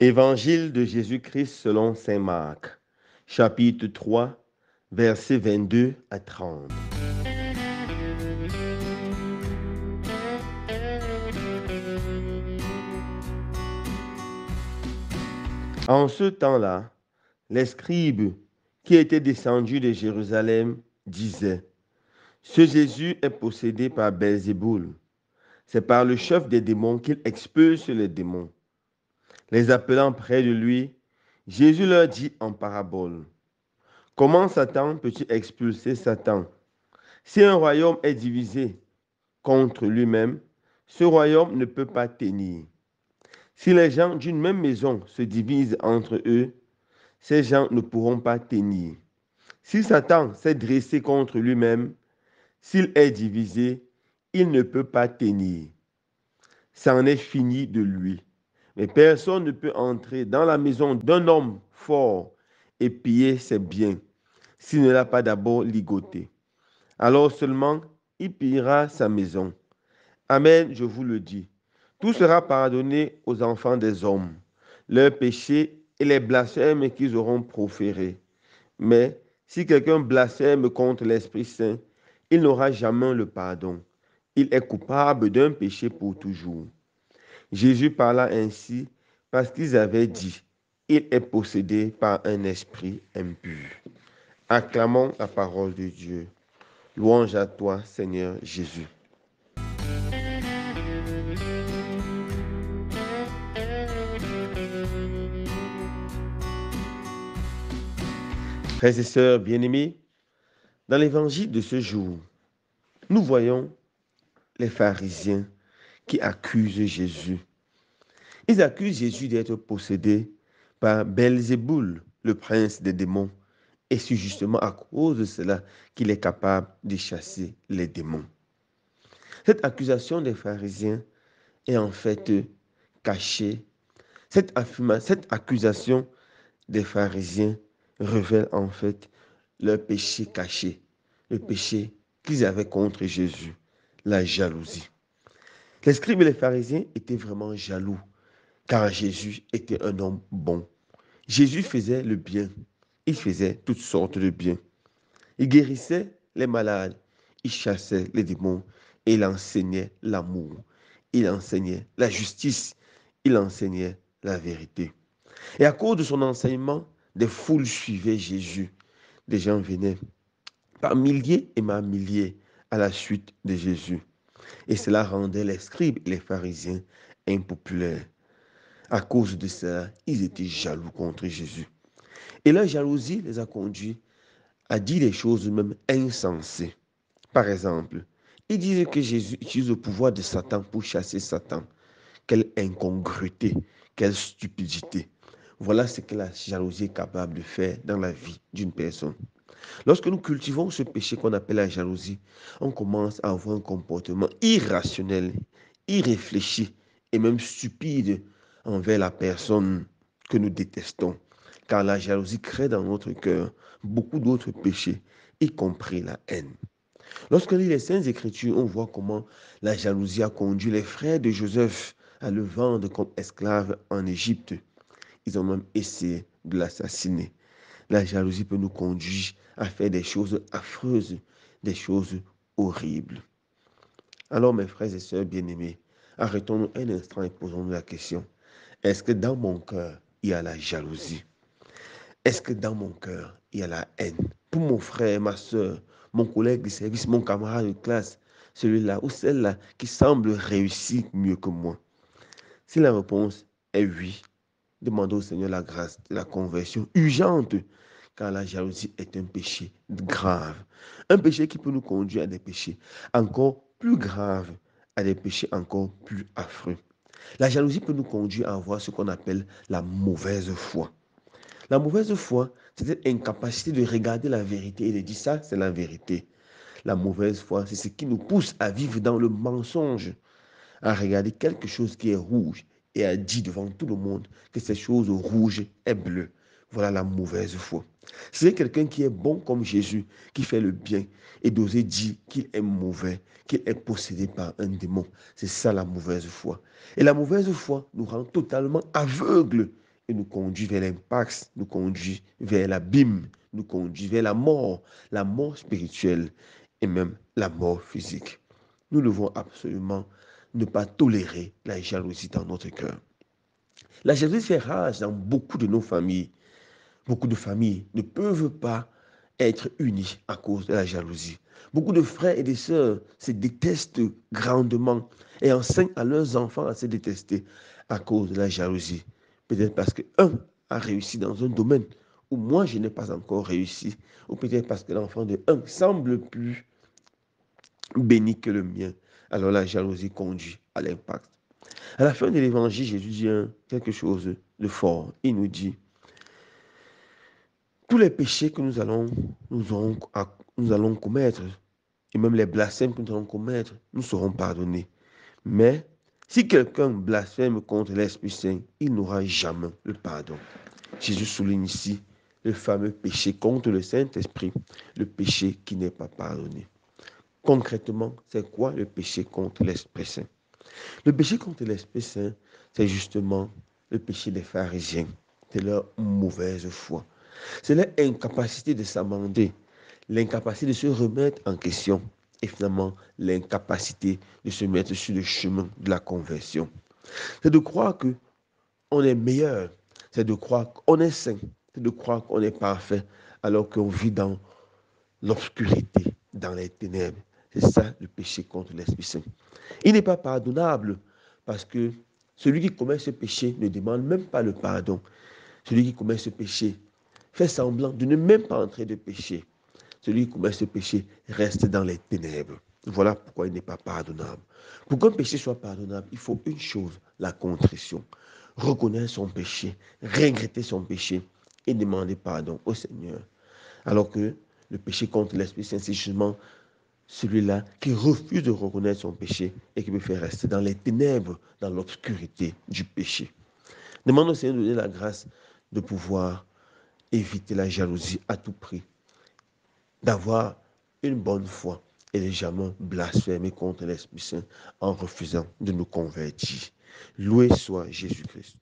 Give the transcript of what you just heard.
Évangile de Jésus-Christ selon saint Marc, chapitre 3, versets 22 à 30. En ce temps-là, les scribes qui étaient descendus de Jérusalem disaient: Ce Jésus est possédé par Belzéboul. C'est par le chef des démons qu'il expulse les démons. Les appelant près de lui, Jésus leur dit en parabole: Comment Satan peut-il expulser Satan? Si un royaume est divisé contre lui-même, ce royaume ne peut pas tenir. Si les gens d'une même maison se divisent entre eux, ces gens ne pourront pas tenir. Si Satan s'est dressé contre lui-même, s'il est divisé, il ne peut pas tenir. C'en est fini de lui. Mais personne ne peut entrer dans la maison d'un homme fort et piller ses biens s'il ne l'a pas d'abord ligoté. Alors seulement il pillera sa maison. Amen, je vous le dis. Tout sera pardonné aux enfants des hommes, leurs péchés et les blasphèmes qu'ils auront proférés. Mais si quelqu'un blasphème contre l'Esprit Saint, il n'aura jamais le pardon. Il est coupable d'un péché pour toujours. Jésus parla ainsi parce qu'ils avaient dit: Il est possédé par un esprit impur. Acclamons la parole de Dieu. Louange à toi, Seigneur Jésus. Frères et sœurs bien-aimés, dans l'évangile de ce jour, nous voyons les pharisiens qui accusent Jésus. Ils accusent Jésus d'être possédé par Belzéboul, le prince des démons, et c'est justement à cause de cela qu'il est capable de chasser les démons. Cette accusation des pharisiens est en fait cachée. Cette accusation des pharisiens révèle en fait leur péché caché, le péché qu'ils avaient contre Jésus, la jalousie. Les scribes et les pharisiens étaient vraiment jaloux, car Jésus était un homme bon. Jésus faisait le bien, il faisait toutes sortes de bien. Il guérissait les malades, il chassait les démons et il enseignait l'amour, il enseignait la justice, il enseignait la vérité. Et à cause de son enseignement, des foules suivaient Jésus. Des gens venaient par milliers et par milliers à la suite de Jésus. Et cela rendait les scribes et les pharisiens impopulaires. À cause de cela, ils étaient jaloux contre Jésus. Et leur jalousie les a conduits à dire des choses même insensées. Par exemple, ils disent que Jésus utilise le pouvoir de Satan pour chasser Satan. Quelle incongruité, quelle stupidité. Voilà ce que la jalousie est capable de faire dans la vie d'une personne. Lorsque nous cultivons ce péché qu'on appelle la jalousie, on commence à avoir un comportement irrationnel, irréfléchi et même stupide envers la personne que nous détestons. Car la jalousie crée dans notre cœur beaucoup d'autres péchés, y compris la haine. Lorsqu'on lit les Saintes Écritures, on voit comment la jalousie a conduit les frères de Joseph à le vendre comme esclave en Égypte. Ils ont même essayé de l'assassiner. La jalousie peut nous conduire à faire des choses affreuses, des choses horribles. Alors, mes frères et sœurs bien-aimés, arrêtons-nous un instant et posons-nous la question: est-ce que dans mon cœur, il y a la jalousie? Est-ce que dans mon cœur, il y a la haine pour mon frère, ma soeur, mon collègue de service, mon camarade de classe, celui-là ou celle-là qui semble réussir mieux que moi? Si la réponse est oui, demandons au Seigneur la grâce de la conversion urgente, car la jalousie est un péché grave. Un péché qui peut nous conduire à des péchés encore plus graves, à des péchés encore plus affreux. La jalousie peut nous conduire à avoir ce qu'on appelle la mauvaise foi. La mauvaise foi, c'est cette incapacité de regarder la vérité et de dire ça, c'est la vérité. La mauvaise foi, c'est ce qui nous pousse à vivre dans le mensonge, à regarder quelque chose qui est rouge et à dire devant tout le monde que cette chose rouge est bleue. Voilà la mauvaise foi. C'est quelqu'un qui est bon comme Jésus, qui fait le bien et d'oser dire qu'il est mauvais, qu'il est possédé par un démon. C'est ça la mauvaise foi. Et la mauvaise foi nous rend totalement aveugles et nous conduit vers l'impact, nous conduit vers l'abîme, nous conduit vers la mort spirituelle et même la mort physique. Nous devons absolument ne pas tolérer la jalousie dans notre cœur. La jalousie fait rage dans beaucoup de nos familles. Beaucoup de familles ne peuvent pas être unies à cause de la jalousie. Beaucoup de frères et de sœurs se détestent grandement et enseignent à leurs enfants à se détester à cause de la jalousie. Peut-être parce qu'un a réussi dans un domaine où moi je n'ai pas encore réussi, ou peut-être parce que l'enfant de un semble plus béni que le mien. Alors la jalousie conduit à l'impact. À la fin de l'évangile, Jésus dit quelque chose de fort. Il nous dit, tous les péchés que nous allons commettre, et même les blasphèmes que nous allons commettre, nous seront pardonnés. Mais si quelqu'un blasphème contre l'Esprit Saint, il n'aura jamais le pardon. Jésus souligne ici le fameux péché contre le Saint-Esprit, le péché qui n'est pas pardonné. Concrètement, c'est quoi le péché contre l'Esprit Saint? Le péché contre l'Esprit Saint, c'est justement le péché des pharisiens. C'est leur mauvaise foi. C'est leur incapacité de s'amender, l'incapacité de se remettre en question et finalement l'incapacité de se mettre sur le chemin de la conversion. C'est de croire qu'on est meilleur, c'est de croire qu'on est saint, c'est de croire qu'on est parfait alors qu'on vit dans l'obscurité, dans les ténèbres. C'est ça le péché contre l'Esprit Saint. Il n'est pas pardonnable parce que celui qui commet ce péché ne demande même pas le pardon. Celui qui commet ce péché fait semblant de ne même pas entrer de péché. Celui qui commet ce péché reste dans les ténèbres. Voilà pourquoi il n'est pas pardonnable. Pour qu'un péché soit pardonnable, il faut une chose, la contrition. Reconnaître son péché, regretter son péché et demander pardon au Seigneur. Alors que le péché contre l'Esprit Saint, c'est justement celui-là qui refuse de reconnaître son péché et qui me fait rester dans les ténèbres, dans l'obscurité du péché. Demande au Seigneur de donner la grâce de pouvoir éviter la jalousie à tout prix, d'avoir une bonne foi et de jamais blasphémer contre l'Esprit Saint en refusant de nous convertir. Loué soit Jésus-Christ.